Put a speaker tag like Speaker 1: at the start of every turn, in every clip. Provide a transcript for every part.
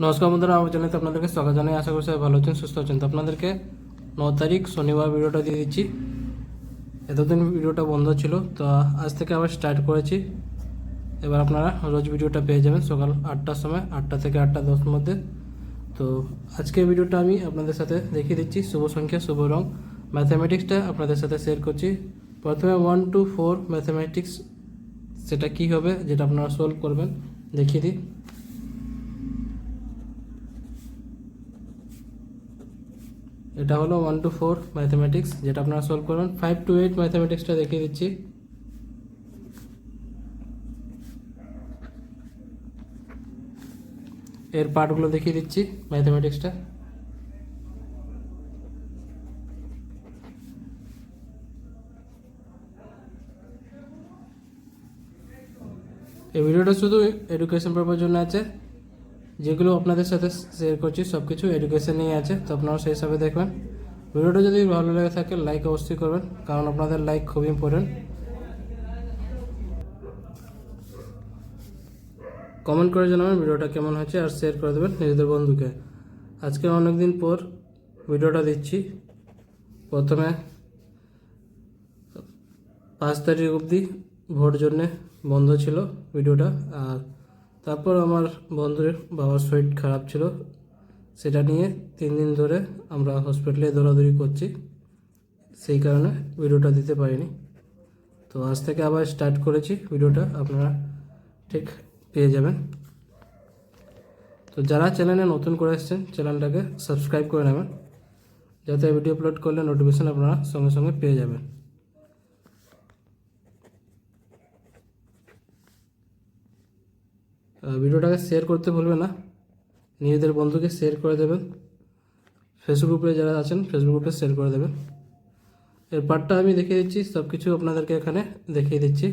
Speaker 1: নমস্কার বন্ধুরা, আমার চ্যানেলে আপনাদেরকে স্বাগত জানাই। আশা করি সবাই ভালো আছেন, সুস্থ আছেন। তো আপনাদেরকে 9 তারিখ শনিবার ভিডিওটা দিয়ে দিচ্ছি। এতদিন ভিডিওটা বন্ধ ছিল, তো আজ থেকে আবার স্টার্ট করেছি। এবার আপনারা রোজ ভিডিওটা পেয়ে যাবেন সকাল 8টার সময়, 8টা থেকে 8টা 10 মধ্যে। তো আজকের ভিডিওটা আমি আপনাদের সাথে দেখিয়ে দিচ্ছি শুভ সংখ্যা, শুভ রং, ম্যাথামেটিক্সটা আপনাদের সাথে শেয়ার করছি। প্রথমে 1 to 4 ম্যাথামেটিক্স, সেটা কী হবে যেটা আপনারা সলভ করবেন দেখিয়ে দিই। এটা হলো 1 to 4 ম্যাথামেটিক্স, যেটা আপনারা সলভ করবেন। 5 to 8 ম্যাথামেটিক্সটা দেখিয়ে দিচ্ছি। এর পার্টগুলো দেখিয়ে দিচ্ছি ম্যাথামেটিক্সটা। এই ভিডিওটা শুধু এডুকেশন পারপাসের জন্য আছে। যেগুলো আপনাদের সাথে শেয়ার করছি সব কিছু এডুকেশন নিয়ে আছে, তো আপনারা সেই হিসাবে দেখবেন। ভিডিওটা যদি ভালো লেগে থাকে লাইক অবশ্যই করবেন, কারণ আপনাদের লাইক খুব ইম্পর্টেন্ট। কমেন্ট করে জানাবেন ভিডিওটা কেমন হয়েছে, আর শেয়ার করে দেবেন নিজেদের বন্ধুকে। আজকে অনেক দিন পর ভিডিওটা দিচ্ছি। প্রথমে 5 তারিখ অবধি ভোট জন্যে বন্ধ ছিল ভিডিওটা, আর তারপর আমার বন্ধুর বাবার শরীর খারাপ ছিল, সেটা নিয়ে 3 দিন ধরে আমরা হসপিটালে দৌড়াদৌড়ি করছি, সেই কারণে ভিডিওটা দিতে পারিনি। তো আজ থেকে আবার স্টার্ট করেছি ভিডিওটা, আপনারা ঠিক পেয়ে যাবেন। তো যারা চ্যানেলে নতুন করে এসেছেন চ্যানেলটাকে সাবস্ক্রাইব করে নেবেন, যাতে ভিডিও আপলোড করলে নোটিফিকেশান আপনারা সঙ্গে সঙ্গে পেয়ে যাবেন। ভিডিওটাকে শেয়ার করতে ভুলবেন না, নিজেদের বন্ধুকে শেয়ার করে দেবেন। ফেসবুক গ্রুপে যারা আছেন ফেসবুক গ্রুপে শেয়ার করে দেবেন। এর পার্টটা আমি দেখিয়ে দিচ্ছি, সব কিছু আপনাদেরকে এখানে দেখিয়ে দিচ্ছি।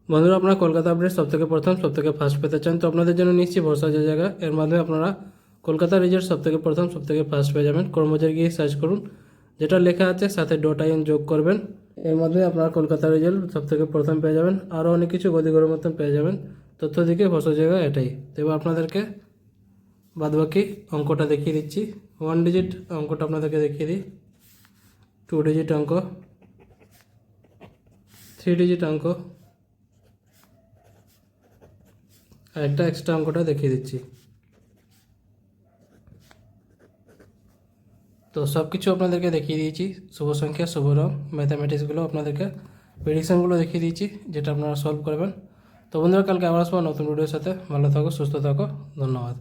Speaker 1: বন্ধুরা, আপনারা কলকাতা আপডেট সবথেকে প্রথম সবথেকে ফার্স্ট পেতে চান, তো আপনাদের জন্য নিশ্চয়ই ভরসা যে জায়গা, এর মাধ্যমে আপনারা কলকাতা রিজাল্ট সবথেকে প্রথম সবথেকে ফার্স্ট পেয়ে যাবেন। কর্মচারী গিয়ে সার্চ করুন, যেটা লেখা আছে সাথে .in যোগ করবেন। এর মাধ্যমে আপনারা কলকাতা রেজাল্ট সবথেকে প্রথম পেয়ে যাবেন। আরও অনেক কিছু গদিগড়ের মতন পেয়ে যাবেন। তথ্য দিকে ভরসা জায়গা এটাই। তো এবার আপনাদেরকে বাদবাকি অঙ্কটা দেখিয়ে দিচ্ছি। 1 ডিজিট অঙ্কটা আপনাদেরকে দেখিয়ে দিই, 2 ডিজিট অঙ্ক, 3 ডিজিট অঙ্ক, আর একটা এক্সট্রা অঙ্কটা দেখিয়ে দিচ্ছি। তো সব কিছু আপনাদেরকে দেখিয়ে দিয়েছি, শুভ সংখ্যা, শুভ রং, ম্যাথামেটিক্সগুলো আপনাদেরকে প্রেডিকশানগুলো দেখিয়ে দিয়েছি, যেটা আপনারা সলভ করবেন। তো বন্ধুরা, কালকে আবার আসবো নতুন ভিডিওর সাথে। ভালো থাকো, সুস্থ থাকো, ধন্যবাদ।